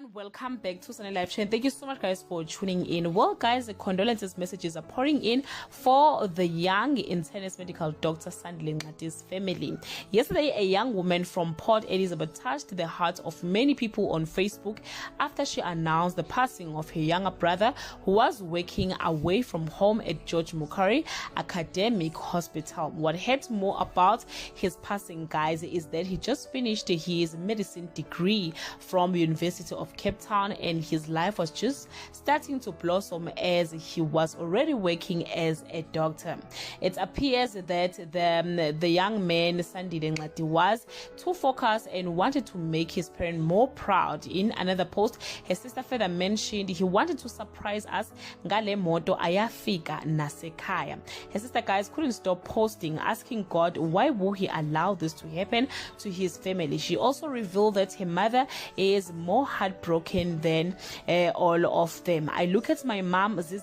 and welcome back to Sunday Live Chain. Thank you so much, guys, for tuning in. Well, guys, the condolences messages are pouring in for the young internist medical Doctor Sandile Nxati's family. Yesterday, a young woman from Port Elizabeth touched the hearts of many people on Facebook after she announced the passing of her younger brother, who was working away from home at George Mucari Academic Hospital. What hurts more about his passing, guys, is that he just finished his medicine degree from University of Cape Town, and his life was just starting to blossom as he was already working as a doctor. It appears that the young man Sandile Nxati was too focused and wanted to make his parents more proud. In another post, his sister further mentioned he wanted to surprise us ngale moto ayafika nasekhaya. His sister, guys, couldn't stop posting, asking God why would he allow this to happen to his family. She also revealed that her mother is more heartbroken than all of them. I look at my mom, it is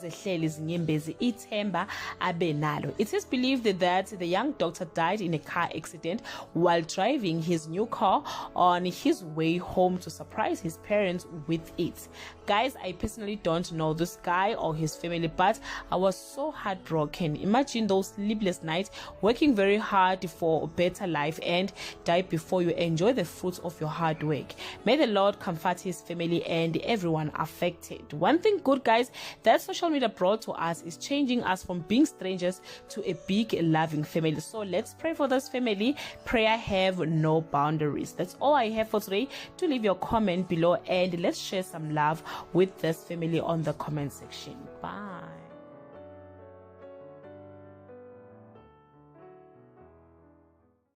believed that the young doctor died in a car accident while driving his new car on his way home to surprise his parents with it. Guys, I personally don't know this guy or his family, but I was so heartbroken. Imagine those sleepless nights, working very hard for a better life, and die before you enjoy the fruits of your hard work. May the Lord comfort his family and everyone affected. One thing good, guys, that social media brought to us is changing us from being strangers to a big loving family. So let's pray for this family. Prayer have no boundaries. That's all I have for today. Do leave your comment below and let's share some love with this family on the comment section. Bye.